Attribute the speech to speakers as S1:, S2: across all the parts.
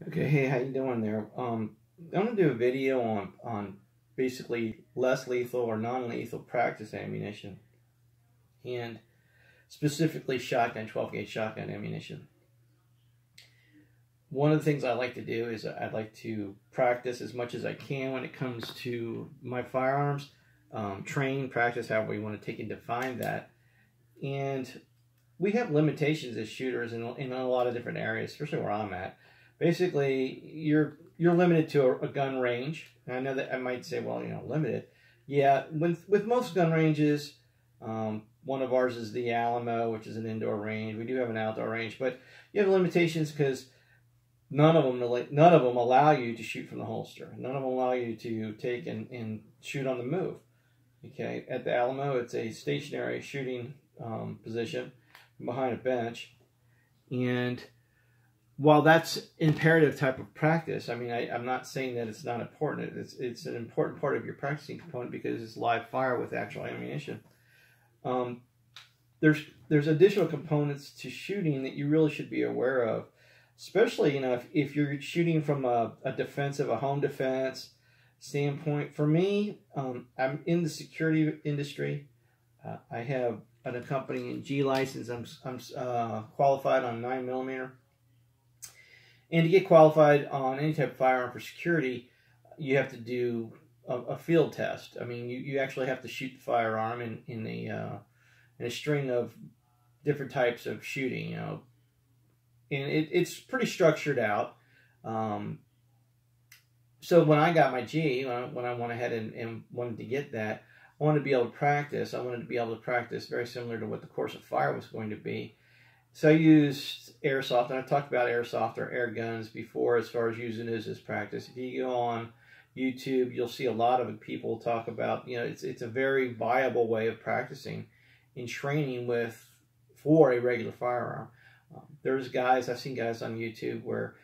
S1: Okay, hey, how you doing there? I'm gonna do a video on basically less lethal or non-lethal practice ammunition, and specifically shotgun, 12 gauge shotgun ammunition. One of the things I like to do is I'd like to practice as much as I can when it comes to my firearms, train, practice, however you want to take and define that. And we have limitations as shooters in a lot of different areas, especially where I'm at. Basically, you're limited to a gun range. And I know that I might say, well, limited. Yeah, with most gun ranges, one of ours is the Alamo, which is an indoor range. We do have an outdoor range, but you have limitations because none of them allow you to shoot from the holster. None of them allow you to take and shoot on the move. Okay, at the Alamo, it's a stationary shooting position behind a bench, and while that's imperative type of practice, I mean, I'm not saying that it's not important. It's an important part of your practicing component because it's live fire with actual ammunition. There's additional components to shooting that you really should be aware of, especially if you're shooting from a defensive, a home defense standpoint. For me, I'm in the security industry. I have an accompanying G license. I'm qualified on 9mm. And to get qualified on any type of firearm for security, you have to do a field test. I mean, you actually have to shoot the firearm in a string of different types of shooting, and it's pretty structured out. So when I got my G, when I went ahead and wanted to get that, I wanted to be able to practice. I wanted to be able to practice very similar to what the course of fire was going to be. So I used airsoft, and I've talked about airsoft or air guns before as far as using it as practice. If you go on YouTube, you'll see a lot of people talk about, it's a very viable way of practicing in training for a regular firearm. I've seen guys on YouTube where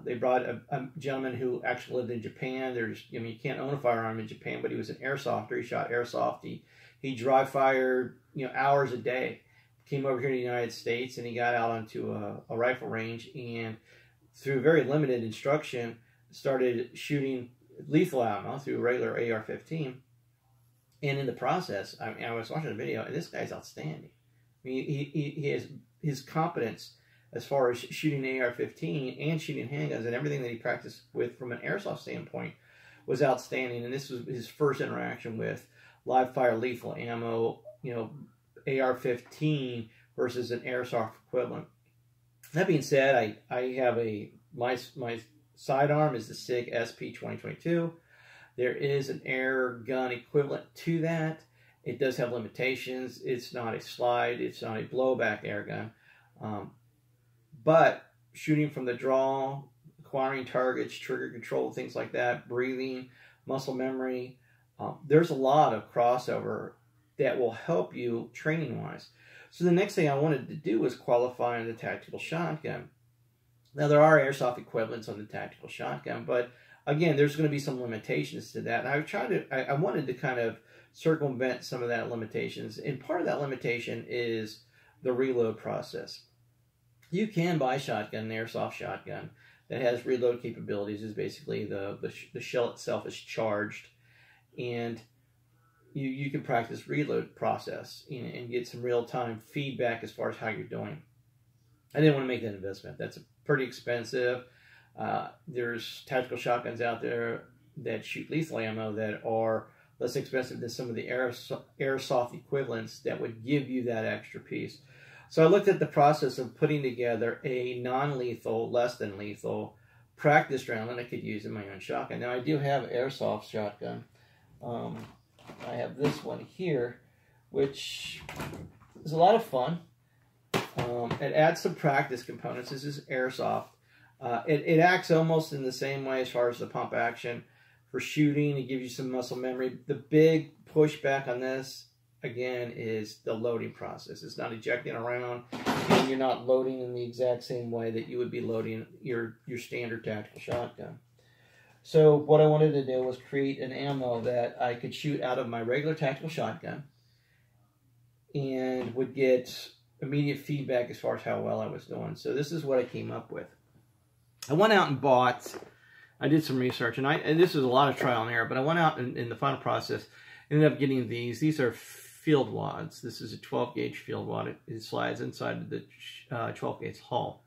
S1: they brought a gentleman who actually lived in Japan. You can't own a firearm in Japan, but he was an airsofter. He shot airsoft. He dry fired, hours a day. Came over here to the United States, and he got out onto a rifle range, and through very limited instruction, started shooting lethal ammo through a regular AR-15. And in the process, I was watching the video, and this guy's outstanding. I mean, he has his competence as far as shooting AR-15 and shooting handguns and everything that he practiced with from an airsoft standpoint was outstanding. And this was his first interaction with live fire lethal ammo, AR-15 versus an airsoft equivalent. That being said, I have my sidearm is the SIG SP 2022. There is an air gun equivalent to that. It does have limitations. It's not a slide. It's not a blowback air gun. But shooting from the draw, acquiring targets, trigger control, things like that, breathing, muscle memory, there's a lot of crossover that will help you training-wise. So the next thing I wanted to do was qualify on the tactical shotgun. Now, there are airsoft equivalents on the tactical shotgun, but again, there's going to be some limitations to that. And I wanted to kind of circumvent some of that limitations. And part of that limitation is the reload process. You can buy shotgun, an airsoft shotgun, that has reload capabilities. Is basically the shell itself is charged, and you can practice reload process and get some real-time feedback as far as how you're doing. I didn't want to make that investment. That's pretty expensive. There's tactical shotguns out there that shoot lethal ammo that are less expensive than some of the airsoft equivalents that would give you that extra piece. So I looked at the process of putting together a non-lethal, less than lethal practice round that I could use in my own shotgun. Now, I do have an airsoft shotgun. I have this one here, which is a lot of fun. It adds some practice components. This is airsoft. It acts almost in the same way as far as the pump action for shooting. It gives you some muscle memory. The big pushback on this, again, is the loading process. It's not ejecting around, and you're not loading in the exact same way that you would be loading your standard tactical shotgun. So what I wanted to do was create an ammo that I could shoot out of my regular tactical shotgun and would get immediate feedback as far as how well I was doing. So this is what I came up with. I went out and bought, I did some research, and this was a lot of trial and error, but I went out in the final process, ended up getting these. These are field wads. This is a 12 gauge field wad. It slides inside the 12 gauge hull.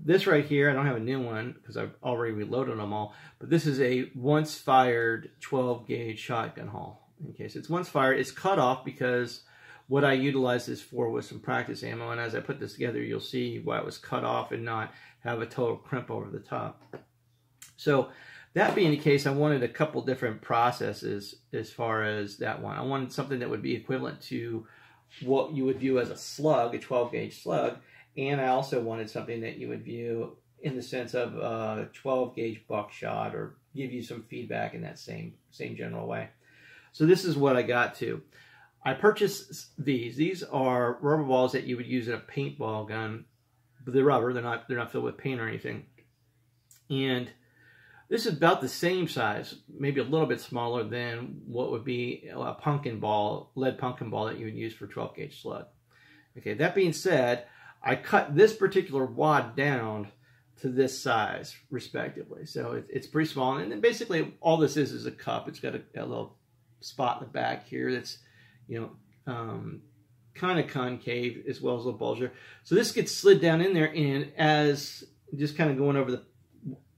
S1: This right here, I don't have a new one because I've already reloaded them all, but this is a once fired 12 gauge shotgun hull. Okay, so it's once fired. It's cut off because what I utilized this for was some practice ammo, and as I put this together, you'll see why it was cut off and not have a total crimp over the top. So that being the case, I wanted a couple different processes as far as that one. I wanted something that would be equivalent to what you would view as a slug, a 12 gauge slug, and I also wanted something that you would view in the sense of a 12 gauge buckshot, or give you some feedback in that same general way. So this is what I got to. I purchased these. These are rubber balls that you would use in a paintball gun, but they're rubber. They're not filled with paint or anything. And this is about the same size, maybe a little bit smaller than what would be a pumpkin ball, lead pumpkin ball that you would use for 12 gauge slug. Okay, that being said, I cut this particular wad down to this size, respectively. So it's pretty small. And then basically all this is a cup. It's got a little spot in the back here that's, you know, kind of concave as well as a little bulger. So this gets slid down in there, and as just kind of going over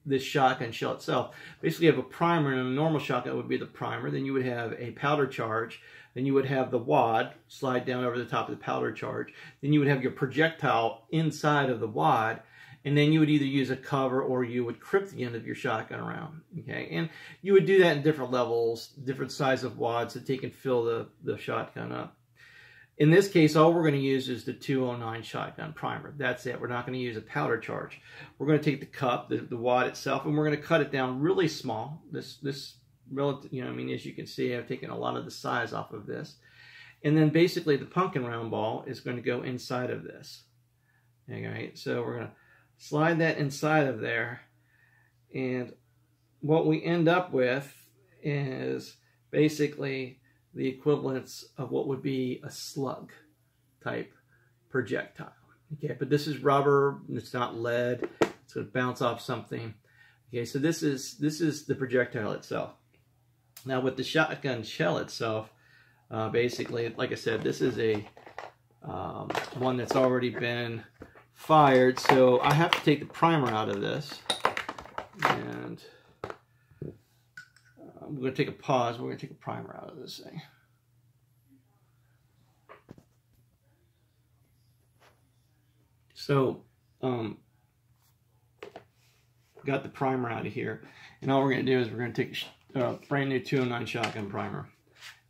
S1: this shotgun shell itself, basically you have a primer, and a normal shotgun would be the primer. Then you would have a powder charge. Then you would have the wad slide down over the top of the powder charge. Then you would have your projectile inside of the wad. And then you would either use a cover or you would crimp the end of your shotgun around. Okay, and you would do that in different levels, different size of wads that they can fill the shotgun up. In this case, all we're going to use is the 209 shotgun primer. That's it. We're not going to use a powder charge. We're going to take the cup, the wad itself, and we're going to cut it down really small. This relative, you know, I mean, as you can see, I've taken a lot of the size off of this. And then basically the pumpkin round ball is going to go inside of this. Okay, so we're going to slide that inside of there. And what we end up with is basically the equivalence of what would be a slug type projectile. Okay, but this is rubber, it's not lead, it's going to bounce off something. Okay, so this is the projectile itself. Now with the shotgun shell itself, basically, like I said, this is a one that's already been fired, so I have to take the primer out of this, and I'm going to take a pause. We're going to take a primer out of this thing. So, got the primer out of here, and all we're going to do is we're going to take a brand new 209 shotgun primer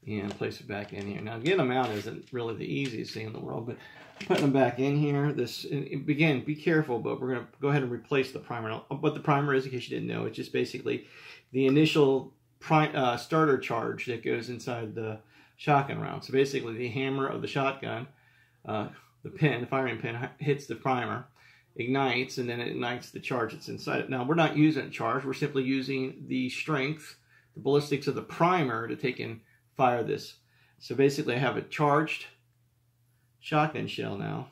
S1: and place it back in here. Now, getting them out isn't really the easiest thing in the world, but putting them back in here, again, be careful, but we're going to go ahead and replace the primer. Now, what the primer is, in case you didn't know, it's just basically the initial starter charge that goes inside the shotgun round. So basically, the hammer of the shotgun, the firing pin, hits the primer, ignites, and then it ignites the charge that's inside it. Now, we're not using a charge. We're simply using the strength, the ballistics of the primer to take and fire this. So basically, I have a charged shotgun shell now.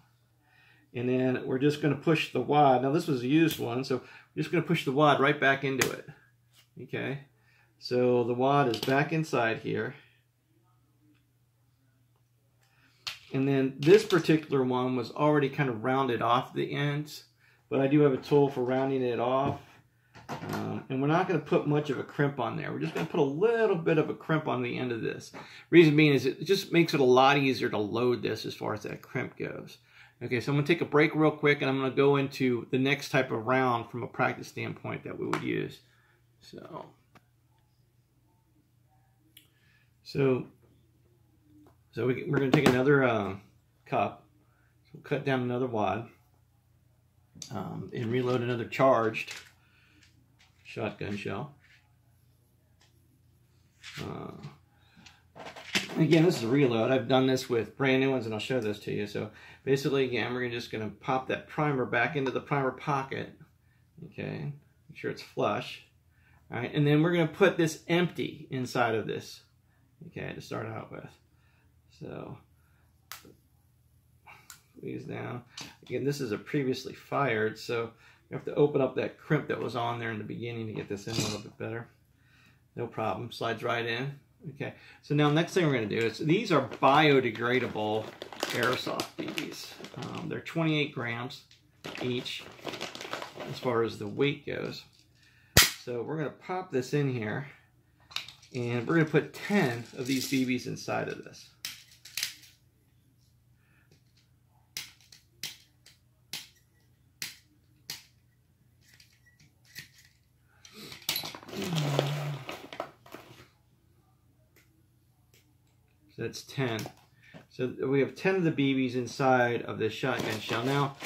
S1: And then we're just going to push the wad. Now, this was a used one, so we're just going to push the wad right back into it. Okay? So the wad is back inside here. And then this particular one was already kind of rounded off the ends, but I do have a tool for rounding it off. And we're not going to put much of a crimp on there. We're just going to put a little bit of a crimp on the end of this. Reason being is it just makes it a lot easier to load this as far as that crimp goes. Okay, so I'm going to take a break real quick, and I'm going to go into the next type of round from a practice standpoint that we would use. So we're going to take another cup, so we'll cut down another wad, and reload another charged shotgun shell. Again, this is a reload. I've done this with brand new ones, and I'll show this to you. So basically, again, we're just going to pop that primer back into the primer pocket. Okay, make sure it's flush. All right, and then we're going to put this empty inside of this. Okay, to start out with. So squeeze down. Again, this is a previously fired, so You have to open up that crimp that was on there in the beginning to get this in a little bit better. No problem. Slides right in. Okay. So now next thing we're going to do is, these are biodegradable airsoft BBs. They're 28 grams each as far as the weight goes. So we're going to pop this in here, and we're going to put 10 of these BBs inside of this. So that's 10. So we have 10 of the BBs inside of this shotgun shell.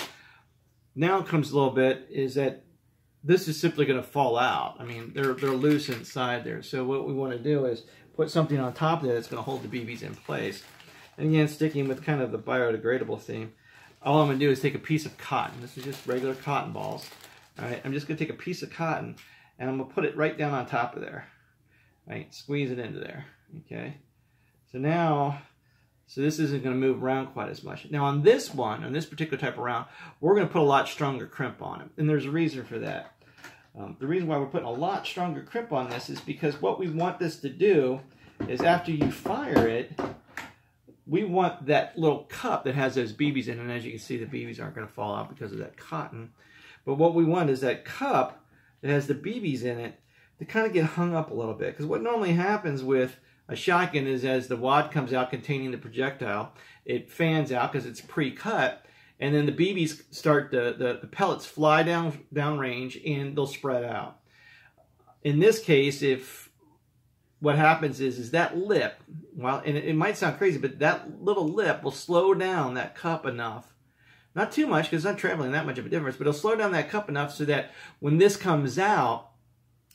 S1: Now comes a little bit is that this is simply going to fall out. I mean, they're loose inside there. So what we want to do is put something on top of that that's going to hold the BBs in place. And again, sticking with kind of the biodegradable theme, all I'm going to do is take a piece of cotton. This is just regular cotton balls. All right, I'm just going to take a piece of cotton and I'm going to put it right down on top of there. Right, squeeze it into there. Okay. So now, this isn't going to move around quite as much. Now on this one, on this particular type of round, we're going to put a lot stronger crimp on it. And there's a reason for that. The reason why we're putting a lot stronger crimp on this is because what we want this to do is after you fire it, we want that little cup that has those BBs in it. And as you can see, the BBs aren't going to fall out because of that cotton. But what we want is that cup that has the BBs in it to kind of get hung up a little bit. Because what normally happens with a shotgun is as the wad comes out containing the projectile, it fans out because it's pre-cut, and then the BBs start, the pellets fly down range and they'll spread out. In this case, if what happens is that lip, well, and it might sound crazy, but that little lip will slow down that cup enough. Not too much because it's not traveling that much of a difference, but it'll slow down that cup enough so that when this comes out,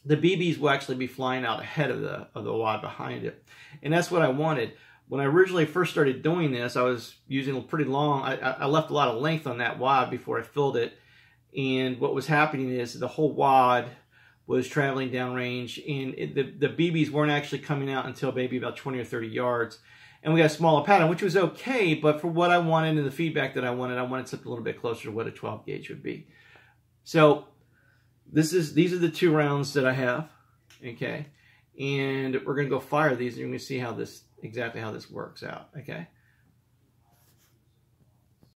S1: the BBs will actually be flying out ahead of the wad behind it. And that's what I wanted. When I originally first started doing this, I was using a pretty long, I left a lot of length on that wad before I filled it. And what was happening is the whole wad was traveling downrange, and the BBs weren't actually coming out until maybe about 20 or 30 yards. And we got a smaller pattern, which was okay, but for what I wanted and the feedback that I wanted something a little bit closer to what a 12 gauge would be. So these are the 2 rounds that I have, okay? And we're going to go fire these, and you're going to see exactly how this works out, okay?